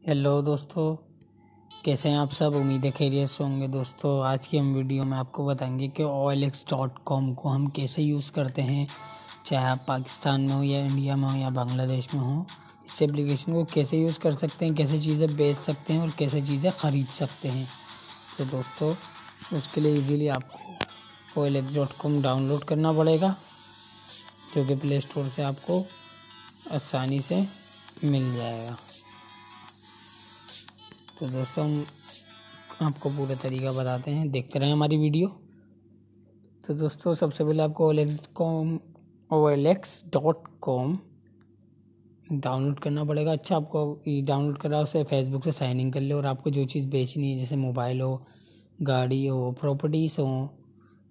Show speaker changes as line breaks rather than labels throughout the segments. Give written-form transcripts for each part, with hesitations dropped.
Hello दोस्तों, कैसे हैं आप सब। उम्मीद है खैरियत से होंगे। दोस्तों आज की हम वीडियो में आपको बताएंगे कि OLX.com को हम कैसे यूज़ करते हैं, चाहे आप पाकिस्तान में हो या इंडिया में हो या बांग्लादेश में हो। इस एप्लीकेशन को कैसे यूज़ कर सकते हैं, कैसे चीज़ें बेच सकते हैं और कैसे चीज़ें ख़रीद सकते हैं। तो दोस्तों उसके लिए इजीली आपको OLX.com डाउनलोड करना पड़ेगा, जो कि प्ले स्टोर से आपको आसानी से मिल जाएगा। तो दोस्तों हम आपको पूरा तरीका बताते हैं, देखते रहें हमारी वीडियो। तो दोस्तों सबसे पहले आपको OLX.com डाउनलोड करना पड़ेगा। अच्छा, आपको डाउनलोड करा उसे फेसबुक से साइन इन कर ले और आपको जो चीज़ बेचनी है, जैसे मोबाइल हो, गाड़ी हो, प्रॉपर्टीज़ हो,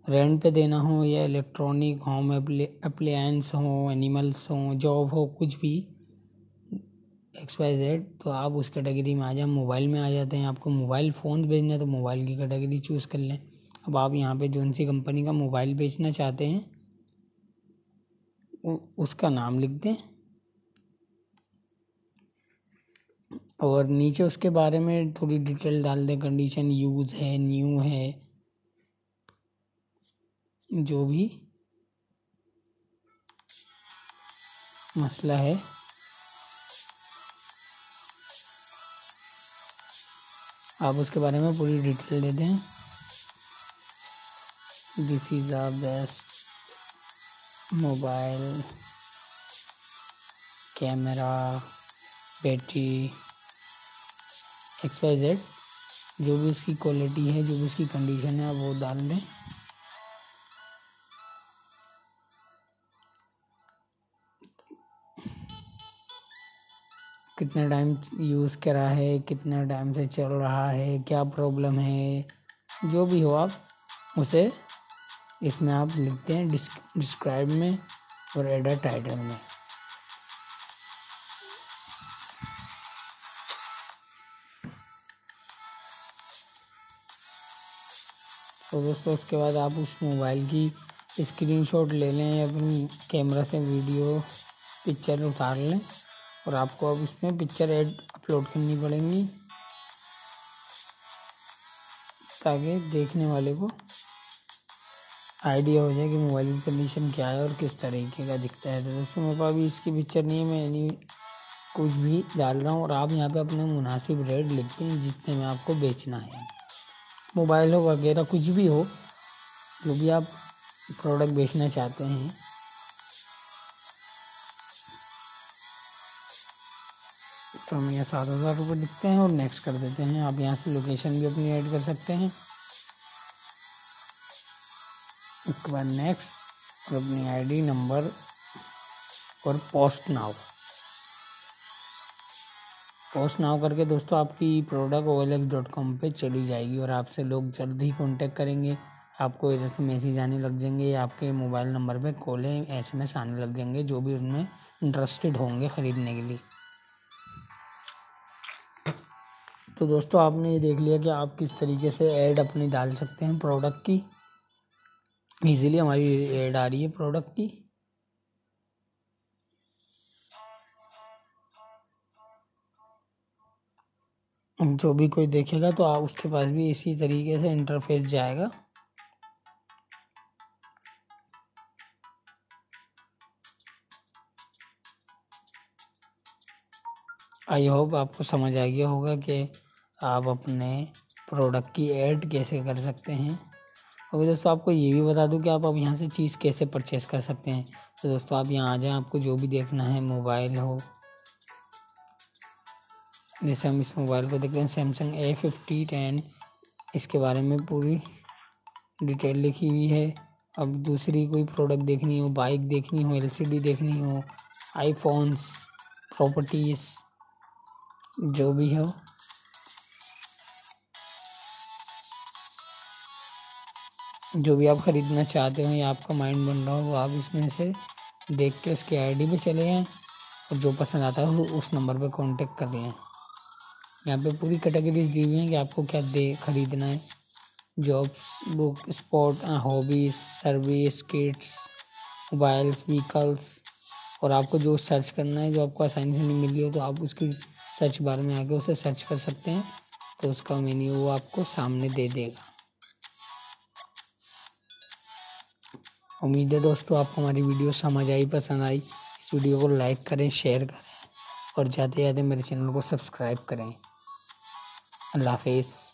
रेंट पे देना हो या इलेक्ट्रॉनिक होम अप्लायंस हो, एनिमल्स हो, जॉब हो, कुछ भी XYZ, तो आप उस कैटेगरी में आ जाए। मोबाइल में आ जाते हैं, आपको मोबाइल फ़ोन बेचना है तो मोबाइल की कैटेगरी चूज़ कर लें। अब आप यहाँ पे जो सी कंपनी का मोबाइल बेचना चाहते हैं उसका नाम लिख दें और नीचे उसके बारे में थोड़ी डिटेल डाल दें। कंडीशन यूज़ है, न्यू है, जो भी मसला है आप उसके बारे में पूरी डिटेल दे दें। This is a best mobile, camera, battery, XYZ, जो भी उसकी क्वालिटी है, जो भी उसकी कंडीशन है, आप वो डाल दें। कितना टाइम यूज़ करा है, कितना टाइम से चल रहा है, क्या प्रॉब्लम है, जो भी हो आप उसे इसमें आप लिखते हैं डिस्क्राइब में और एडर टाइटल में। तो दोस्तों उसके बाद आप उस मोबाइल की स्क्रीनशॉट ले लें या फिर कैमरा से वीडियो पिक्चर उतार लें और आपको अब इसमें पिक्चर ऐड अपलोड करनी पड़ेंगी ताकि देखने वाले को आइडिया हो जाए कि मोबाइल की कंडीशन क्या है और किस तरीके का दिखता है। तो दोस्तों मेरे पास अभी इसकी पिक्चर नहीं है, मैं कुछ भी डाल रहा हूँ और आप यहाँ पे अपने मुनासिब रेट लिखते हैं जितने में आपको बेचना है। मोबाइल हो वगैरह कुछ भी हो, जो भी आप प्रोडक्ट बेचना चाहते हैं। तो हम यहाँ 7,000 रुपये लिखते हैं और नेक्स्ट कर देते हैं। आप यहाँ से लोकेशन भी अपनी ऐड कर सकते हैं। उसके बाद नेक्स्ट और अपनी ID नंबर और पोस्ट नाउ करके दोस्तों आपकी प्रोडक्ट OLX.com पे चली जाएगी और आपसे लोग जल्द ही कांटेक्ट करेंगे। आपको इधर से मैसेज आने लग जाएंगे या आपके मोबाइल नंबर पे कॉलें SMS आने लग जाएंगे, जो भी उनमें इंटरेस्टेड होंगे ख़रीदने के लिए। तो दोस्तों आपने ये देख लिया कि आप किस तरीके से ऐड अपनी डाल सकते हैं प्रोडक्ट की। इजीली हमारी ऐड आ रही है प्रोडक्ट की। जो भी कोई देखेगा तो आप उसके पास भी इसी तरीके से इंटरफेस जाएगा। आई होप आपको समझ आ गया होगा कि आप अपने प्रोडक्ट की ऐड कैसे कर सकते हैं। और दोस्तों आपको ये भी बता दूं कि आप अब यहाँ से चीज़ कैसे परचेस कर सकते हैं। तो दोस्तों आप यहाँ आ जाएं, आपको जो भी देखना है, मोबाइल हो, जैसे हम इस मोबाइल को देखते हैं सैमसंग A5010, इसके बारे में पूरी डिटेल लिखी हुई है। अब दूसरी कोई प्रोडक्ट देखनी हो, बाइक देखनी हो, LCD देखनी हो, आईफोन्स, प्रॉपर्टीज़, जो भी हो, जो भी आप ख़रीदना चाहते हो या आपका माइंड बन रहा हो, वो आप इसमें से देख के उसकी ID पे चले जाएँ और जो पसंद आता है उस नंबर पे कांटेक्ट कर लें। यहाँ पे पूरी कैटेगरीज दी हुई हैं कि आपको क्या ख़रीदना है। Jobs, book, sport, hobbies, service, kits, mobiles, vehicles, और आपको जो सर्च करना है, जो आपको आसानी से नहीं मिल रही हो तो आप उसकी सर्च बार में आके उसे सर्च कर सकते हैं, तो उसका मेन्यू वो आपको सामने दे देगा। उम्मीद है दोस्तों आपको हमारी वीडियो समझ आई, पसंद आई। इस वीडियो को लाइक करें, शेयर करें और ज़्यादा से ज़्यादा मेरे चैनल को सब्सक्राइब करें। अल्लाह हाफिज़।